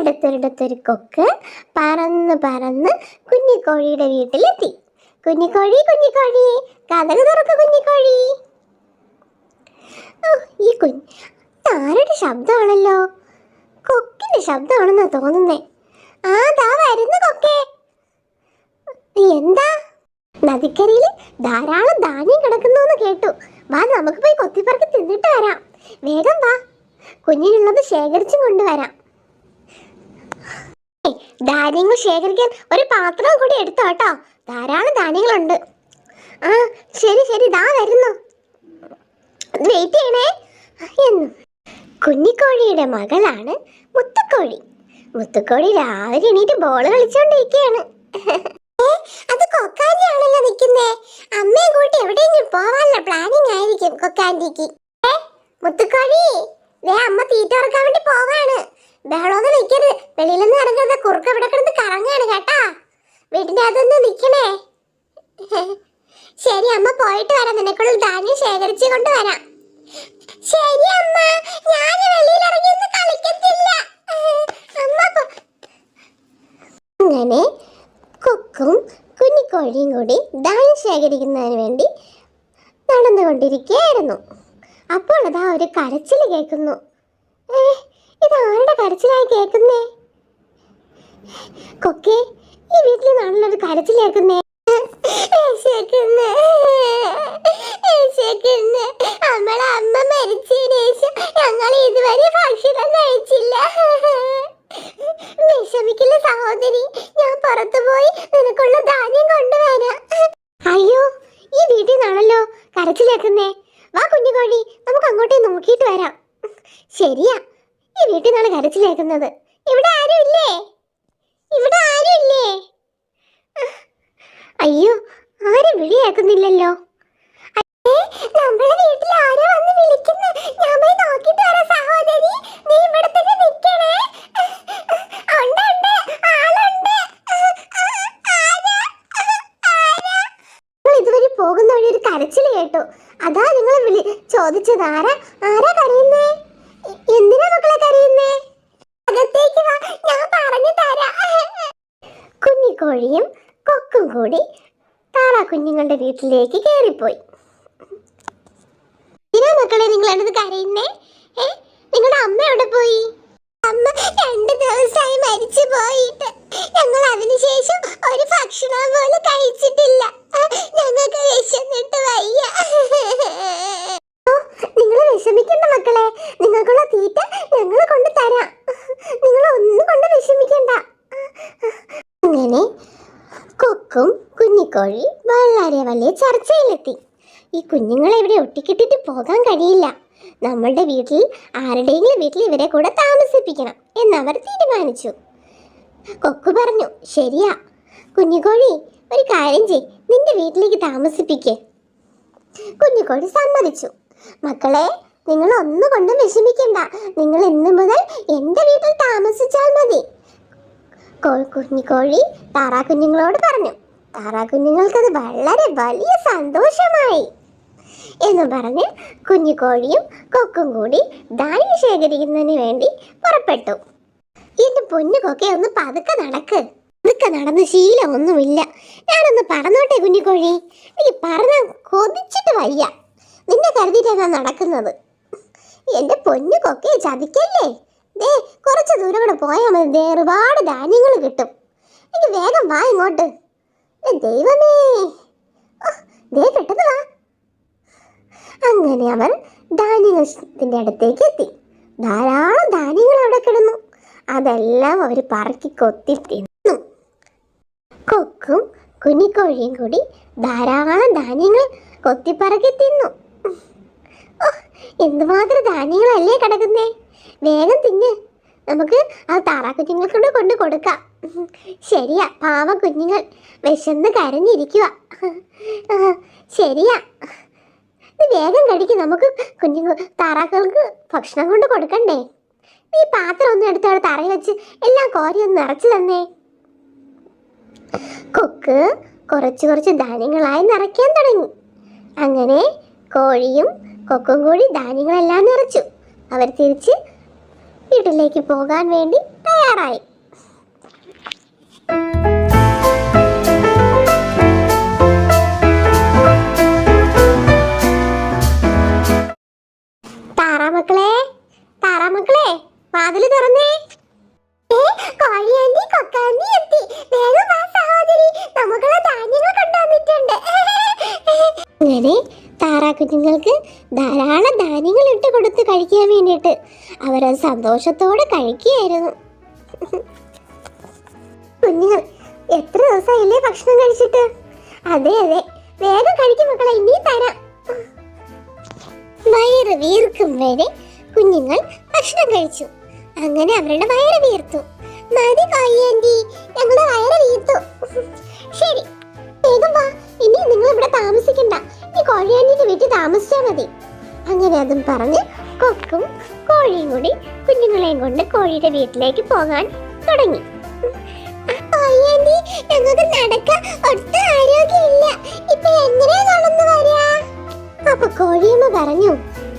ഒരിടത്തൊരിടത്തൊരു കൊക്ക് പറന്ന് പറന്ന് കുഞ്ഞിക്കോഴിയുടെ വീട്ടിലെത്തി. കുഞ്ഞിക്കോഴി കുഞ്ഞിക്കോഴി കതക് തുറക്ക് കുഞ്ഞിക്കോഴി. ഈ ആരുടെ ശബ്ദമാണല്ലോ? കൊക്കിന്റെ ശബ്ദമാണെന്നാ തോന്നുന്നേ. ദാ വരുന്നു കൊക്കേ. എന്താ? നദിക്കരയിൽ ധാരാളം ധാന്യം കിടക്കുന്നു കേട്ടു. വാ, നമുക്ക് പോയി കൊത്തിപ്പറക്കി തിന്നിട്ട് വരാം. വേഗം വാ, കുഞ്ഞിനുള്ളത് ശേഖരിച്ചും കൊണ്ടുവരാം. ധാന്യങ്ങൾ ശേഖരിക്കാൻ ഒരു പാത്രം കൂടി എടുത്തോ കേട്ടോ. ധാരാളം ധാന്യങ്ങളുണ്ട്. ശരി ശരി, ദാ വരുന്നു. വെയിറ്റ് ചെയ്യണേ എന്നും. കുഞ്ഞിക്കോഴിയുടെ മകളാണ് മുത്തുക്കോഴി. മുത്തുക്കോഴി രാവിലെ എണീറ്റ് ബോൾ കളിച്ചോണ്ടിരിക്കുകയാണ്. അത് കൊക്കാൻഡിയാണല്ലോ നിൽക്കുന്നേ. അമ്മയും കൂട്ടി എവിടെയെങ്കിലും പോവാനുള്ള പ്ലാനിങ് ആയിരിക്കും കൊക്കാൻഡിക്ക്. മുത്തുക്കോഴി, അമ്മ തീറ്റ ഇറക്കാൻ വേണ്ടി പോവാണ്. ബഹളമൊന്നും നിൽക്കരുത്. വെളിയിലൊന്നും ഇറങ്ങരുത്. കുറുക്ക് ഇവിടെ കിടന്ന് കറങ്ങാണ് കേട്ടാ. വീടിന്റെ അതൊന്നും നിൽക്കണേ. ശരി, അമ്മ പോയിട്ട് വരാം. നിനക്കുള്ള ധാന്യം ശേഖരിച്ചു കൊണ്ട് വരാം. ശരി അമ്മ, ഞാൻ വെളിയിലിറങ്ങി കളിക്കത്തില്ല. അങ്ങനെ കൊക്കും കുഞ്ഞിക്കോഴിയും കൂടി ധാന്യം ശേഖരിക്കുന്നതിന് വേണ്ടി നടന്നുകൊണ്ടിരിക്കുകയായിരുന്നു. അപ്പോൾ അതാ ഒരു കരച്ചിൽ കേൾക്കുന്നു. ഇതാരുടെ കരച്ചിലായി കേൾക്കുന്നേ? കൊക്കെ, ഈ വീട്ടിൽ നിന്നാണല്ലോ കരച്ചിൽ കേൾക്കുന്നേ. നമ്മളെ അമ്മ മരിച്ചതിന് ശേഷം ഞങ്ങൾ ഇതുവരെ ഭക്ഷണം കഴിച്ചില്ല. വിഷമിക്കില്ല സഹോദരി, ഞാൻ പുറത്തു പോയി നിനക്കുള്ള ധാന്യം കൊണ്ടുവരാം. അയ്യോ, ഈ വീട്ടിൽ നിന്നാണല്ലോ കരച്ചിലേക്കുന്നേ. വാ കുഞ്ഞുകോഴി, നമുക്ക് അങ്ങോട്ടേ നോക്കിയിട്ട് വരാം. ശരിയാ, ഈ വീട്ടിൽ നിന്നാണ് കരച്ചിലേക്കുന്നത്. ഇവിടെ ആരും ഇല്ലേ? ഇവിടെ ആരും ഇല്ലേ? അയ്യോ, ആരും വിളിയേക്കുന്നില്ലല്ലോ. നമ്മുടെ വീട്ടിൽ ആരോ വന്ന് വിളിക്കുന്നു. ഞാൻ പോയി നോക്കിട്ട് വരാം സഹോദരി. നീ ഇവിടെ തന്നെ നിൽക്കണേ. ഇതുവരെ പോകുന്ന വഴി ഒരു കരച്ചിൽ കേട്ടു. അതാ നിങ്ങൾ ചോദിച്ചത്. ആരാ കരയുന്നേ? എന്തിനാ മക്കളെ കരയുന്നേ? അകത്തേക്ക് വാ, ഞാൻ പറഞ്ഞു തരാം. കുഞ്ഞിക്കോഴിയും കൊക്കും കൂടി താറാ കുഞ്ഞുങ്ങളുടെ വീട്ടിലേക്ക് കയറിപ്പോയി. എന്തിനാ മക്കളെ നിങ്ങൾ എന്നത് കരയുന്നേ? നിങ്ങളുടെ അമ്മ എവിടെ പോയി? അമ്മ 2 ദിവസമായി മരിച്ചു പോയിട്ട്. ഞങ്ങൾ അതിനുശേഷം ഒരു ഭക്ഷണം പോലും കഴിച്ചിട്ടില്ല. ഞങ്ങൾക്ക് വിശന്നിട്ട് വയ്യ. നിങ്ങൾ വിഷമിക്കണ്ട മക്കളെ, നിങ്ങൾക്കുള്ള തീറ്റ ഞങ്ങൾ കൊണ്ട് തരാം. നിങ്ങൾ ഒന്നും കൊണ്ട് വിഷമിക്കണ്ട. അങ്ങനെ കൊക്കും കുഞ്ഞിക്കോഴി വളരെ വലിയ ചർച്ചയിലെത്തി. ഈ കുഞ്ഞുങ്ങളെ ഇവിടെ ഒട്ടിക്കിട്ടിട്ട് പോകാൻ കഴിയില്ല. നമ്മളുടെ വീട്ടിൽ ആരുടെയെങ്കിലും വീട്ടിൽ ഇവരെ കൂടെ താമസിപ്പിക്കണം എന്നവർ തീരുമാനിച്ചു. കൊക്കു പറഞ്ഞു, ശരിയാ കുഞ്ഞിക്കോഴി, ഒരു കാര്യം ചെയ്, നിന്റെ വീട്ടിലേക്ക് താമസിപ്പിക്കേ. കുഞ്ഞിക്കോഴി സമ്മതിച്ചു. മക്കളെ, നിങ്ങൾ ഒന്നുകൊണ്ടും വിഷമിക്കണ്ട. നിങ്ങൾ ഇന്നു മുതൽ എൻ്റെ വീട്ടിൽ താമസിച്ചാൽ മതി. കുഞ്ഞിക്കോഴി താറാ കുഞ്ഞുങ്ങളോട് പറഞ്ഞു. താറാ കുഞ്ഞുങ്ങൾക്കത് വളരെ വലിയ സന്തോഷമായി എന്ന് പറഞ്ഞ് കുഞ്ഞിക്കോഴിയും കൊക്കും കൂടി ധാന്യം ശേഖരിക്കുന്നതിന് വേണ്ടി പുറപ്പെട്ടു. എന്റെ പൊന്നു കൊക്കെ, ഒന്ന് പതുക്കെ നടക്ക്. പതുക്കെ നടന്ന് ശീലമൊന്നുമില്ല. ഞാനൊന്ന് പറന്നോട്ടെ കുഞ്ഞിക്കോഴി. എനിക്ക് പറഞ്ഞാൽ കൊതിച്ചിട്ട് വയ്യ. നിന്നെ കരുതിയിട്ടാണ് ഞാൻ നടക്കുന്നത്. എന്റെ പൊന്നു കൊക്കെ, ചതിക്കല്ലേ. കുറച്ച് ദൂരം കൂടെ പോയാൽ മതി. ഒരുപാട് ധാന്യങ്ങൾ കിട്ടും. എനിക്ക് വേഗം വാ ഇങ്ങോട്ട്. ദൈവമേ, പെട്ടെന്ന് വാ. അങ്ങനെ അവർ ധാന്യത്തിന്റെ അടുത്തേക്ക് എത്തി. ധാരാളം ധാന്യങ്ങൾ അവിടെ കിടന്നു. അതെല്ലാം അവർ പറക്കി കൊത്തി തിന്നു. കൊക്കും കുഞ്ഞിക്കോഴിയും കൂടി ധാരാളം ധാന്യങ്ങൾ കൊത്തിപ്പറക്കി തിന്നു. എന്തുമാത്രം ധാന്യങ്ങളല്ലേ കിടക്കുന്നേ. വേഗം തിന്ന്. നമുക്ക് ആ താറാ കുഞ്ഞുങ്ങൾക്കൂടെ കൊണ്ട് കൊടുക്കാം. ശരിയാ, പാവ കുഞ്ഞുങ്ങൾ വിശന്ന് കരഞ്ഞിരിക്കുക. ശരിയാ, വേഗം കഴിക്കും. നമുക്ക് താറാക്കൾക്ക് ഭക്ഷണം കൊണ്ട് കൊടുക്കണ്ടേ. നീ പാത്രം ഒന്നും എടുത്ത് അവിടെ തറയിൽ വെച്ച് എല്ലാം കോരി ഒന്ന് നിറച്ചു തന്നേ. കൊക്ക് കുറച്ച് ധാന്യങ്ങളായി നിറയ്ക്കാൻ തുടങ്ങി. അങ്ങനെ കോഴിയും കൊക്കും കൂടി ധാന്യങ്ങളെല്ലാം നിറച്ചു. അവർ തിരിച്ച് വീട്ടിലേക്ക് പോകാൻ വേണ്ടി തയ്യാറായി. തയ്യാറായി. താറാമക്കളെ, താറാമക്കളെ, വാതില് തുറന്നേ. കോഴിയാണ്ടി കൊക്കാണ്ടി എത്തി. വേഗം വാ സഹോദരി, നമുക്കുള്ള ധാന്യങ്ങൾ കൊണ്ടുവന്നിട്ടുണ്ട്. അങ്ങനെ താറാ കുഞ്ഞുങ്ങൾക്ക് ധാരാളം ധാന്യങ്ങൾ ഇട്ട് കൊടുത്ത് കഴിക്കാൻ വേണ്ടിയിട്ട് അവരത് സന്തോഷത്തോടെ കഴിക്കുകയായിരുന്നു. കുഞ്ഞുങ്ങൾ എത്ര ദിവസമായില്ലേ ഭക്ഷണം കഴിച്ചിട്ട്? അതെ അതെ, വേഗം കഴിക്കും മക്കളെ, ഇനി തരാം. വയറ് വീർക്കും വരെ കുഞ്ഞുങ്ങൾ ഭക്ഷണം കഴിച്ചു. അങ്ങനെ അവരുടെ വയറ് വീർത്തു. മതി കോഴിയാണ്ടി, ഞങ്ങളുടെ വയറ് വീർത്തു. ശരി, വേഗം വാ, ഇനി നിങ്ങൾ ഇവിടെ താമസിക്കണ്ട, ഈ കോഴിയാണ്ടിന്റെ വീട്ടിൽ താമസിച്ചാൽ മതി. അങ്ങനെ അതും പറഞ്ഞ് കൊക്കും കോഴിയും കൂടി കുഞ്ഞുങ്ങളെയും കൊണ്ട് കോഴിയുടെ വീട്ടിലേക്ക് പോകാൻ തുടങ്ങി. കോഴിയാണ്ടി, ഞങ്ങൾക്ക് നടക്കാൻ ഒട്ടും ആരോഗ്യമില്ല, ഇപ്പൊ എങ്ങനെയാ നടന്നു വരാ? അപ്പൊ കോഴിയമ്മ പറഞ്ഞു,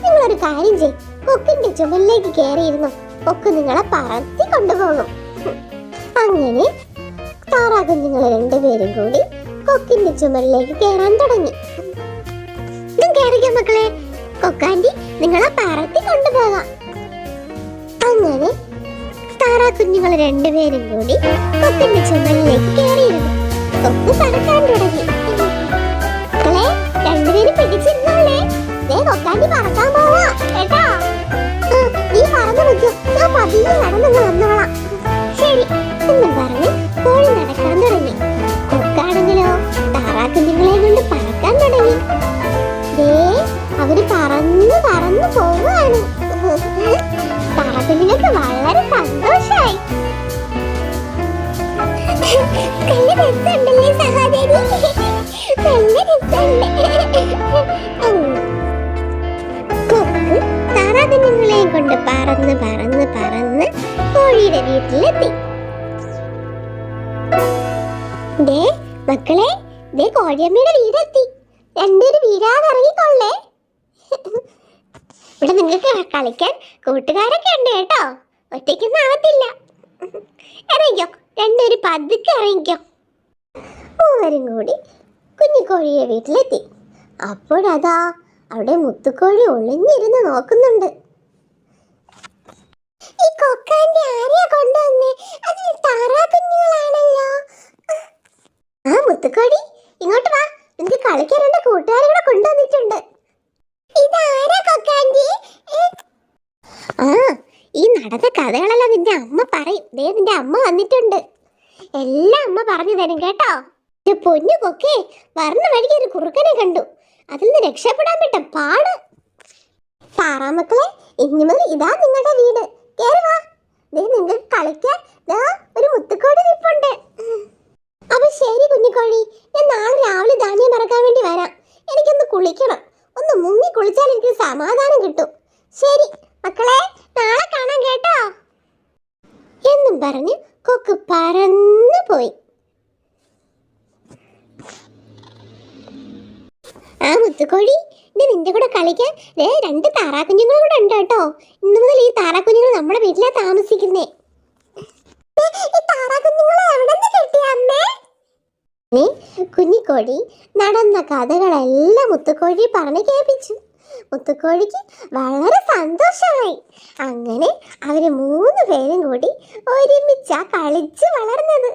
നിങ്ങളൊരു കാര്യം ചെയ്യ്, കൊക്കിന്റെ ചുമലിലേക്ക് കയറിയിരുന്നു, കൊക്ക് നിങ്ങളെ പറത്തി കൊണ്ടുപോകും. അങ്ങനെ താറാ കുഞ്ഞുങ്ങൾ രണ്ടുപേരും കൂടി കൊക്കിന്റെ ചുമലിലേക്ക് കയറാൻ തുടങ്ങി. കയറിക്കോ മക്കളെ, കൊക്കാൻറ്റി നിങ്ങളെ പറത്തി കൊണ്ടുപോകാം. അങ്ങനെ താറാ കുഞ്ഞുങ്ങൾ രണ്ടുപേരും കൂടി കൊക്കിന്റെ ചുമലിലേക്ക് കയറിയിരുന്നു. കൊക്ക് പറക്കാൻ തുടങ്ങി. മക്കളെ, രണ്ടുപേരും പിടിച്ചിരുന്നോളേ, കൊക്കാൻറ്റി പറക്കാൻ പോവാ കേട്ടോ. നീ പറന്നു വെക്കോ, ഞാൻ പതിയെ നടന്നു വന്നോളാം. ശരി എന്നും പറഞ്ഞ് കോഴി നടക്കാൻ തുടങ്ങി. കൊക്കാണെങ്കിലോ താറാ കുഞ്ഞുങ്ങളെ കൊണ്ട് പറക്കാൻ തുടങ്ങി. അവര് പറന്ന് പറന്ന് പോവുകയാണ്. താറാക്കുഞ്ഞുങ്ങൾക്ക് വളരെ സന്തോഷായി. നല്ല രസമുണ്ടല്ലേ സഹോദരി, നല്ല രസമുണ്ട്. കൊക്ക് താറാക്കുഞ്ഞുങ്ങളെയും കൊണ്ട് പറന്ന് പറന്ന് പറന്ന് കോഴിയുടെ വീട്ടിലെത്തി. ദേ മക്കളെ, ദേ കോഴിയമ്മയുടെ വീടെത്തി. രണ്ടൊരു വീരാതെ ഇറങ്ങിക്കൊള്ളേ. ഇവിടെ നിങ്ങൾക്ക് കളിക്കാൻ കൂട്ടുകാരൊക്കെ ഉണ്ട് കേട്ടോ, ഒറ്റയ്ക്കൊന്നും ആവത്തില്ല. ഇറങ്ങിക്കോ, രണ്ടൊരു പതുക്കെ ഇറങ്ങിക്കോ. മൂവരും കൂടി കുഞ്ഞിക്കോഴിയെ വീട്ടിലെത്തി. അപ്പോഴതാ അവിടെ മുത്തുക്കോഴി ഒളിഞ്ഞിരുന്ന് നോക്കുന്നുണ്ട്. ഈ കൊക്കാന്റെ ആരെയാ കൊണ്ടുവന്നേ? അത് താറാ കുഞ്ഞുങ്ങളാണല്ലോ. ആ മുത്തുക്കോഴി, ഇങ്ങോട്ട് വാ, നിനക്ക് കളിക്കാൻ രണ്ട് കൂട്ടുകാരെ കൂടെ കൊണ്ടുവന്നിട്ടുണ്ട്. ഇതാരാ കൊക്കാൻറ്റി? ആ, ഈ നടന്ന കഥകളെല്ലാം നിന്റെ അമ്മ പറയും. ദേ നിന്റെ അമ്മ വന്നിട്ടുണ്ട്, എല്ലാം അമ്മ പറഞ്ഞു തരും കേട്ടോ. പൊന്നു കൊക്കേ, വരണ വഴിക്ക് ഒരു കുറുക്കനെ കണ്ടു, അതിൽ നിന്ന് രക്ഷപ്പെടാൻ പറ്റും പാട്. താറാമക്കളെ, ഇനി മുതൽ ഇതാ നിങ്ങളുടെ വീട്, കേറി വാ. ദേ നിങ്ങൾക്ക് കളിക്കാൻ ദാ ഒരു മുത്തുക്കോഴി നിൽപ്പുണ്ട്. അപ്പൊ ശരി കുഞ്ഞിക്കോഴി, ഞാൻ നാളെ രാവിലെ ധാന്യം പറക്കാൻ വേണ്ടി വരാം. എനിക്കൊന്ന് കുളിക്കണം, ഒന്ന് മുങ്ങി കുളിച്ചാൽ എനിക്ക് സമാധാനം കിട്ടും. ശരി മക്കളെ, നാളെ കാണാം കേട്ടോ എന്നും പറഞ്ഞ് കൊക്ക് പറന്നു പോയി. ആ മുത്തുക്കോഴി, ഇത് നിന്റെ കൂടെ കളിക്കാൻ രണ്ട് താറാക്കുഞ്ഞുങ്ങളും കൂടെ ഉണ്ട് കേട്ടോ. ഇന്നു മുതൽ ഈ താറാക്കുഞ്ഞുങ്ങൾ നമ്മുടെ വീട്ടിലാ താമസിക്കുന്നേ. കുഞ്ഞിക്കോഴി നടന്ന കഥകളെല്ലാം മുത്തുക്കോഴി പറഞ്ഞു കേൾപ്പിച്ചു. മുത്തുക്കോഴിക്ക് വളരെ സന്തോഷമായി. അങ്ങനെ അവര് 3 പേരും കൂടി ഒരുമിച്ചാ കളിച്ച് വളർന്നത്.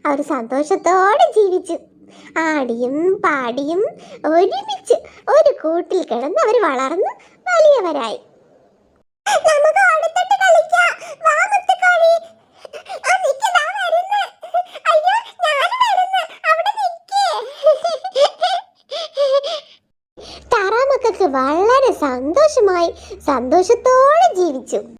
അവർ സന്തോഷത്തോടെ ജീവിച്ചു. ആടിയും പാടിയും ഒരുമിച്ച് ഒരു കൂട്ടിൽ കിടന്ന് അവർ വളർന്ന് വലിയവരായി. നമുക്ക് അടുത്തിട്ട് കളിക്കാം, വാ മുത്തുക്കോഴി. താറാമക്കൾക്ക് വളരെ സന്തോഷമായി, സന്തോഷത്തോടെ ജീവിച്ചു.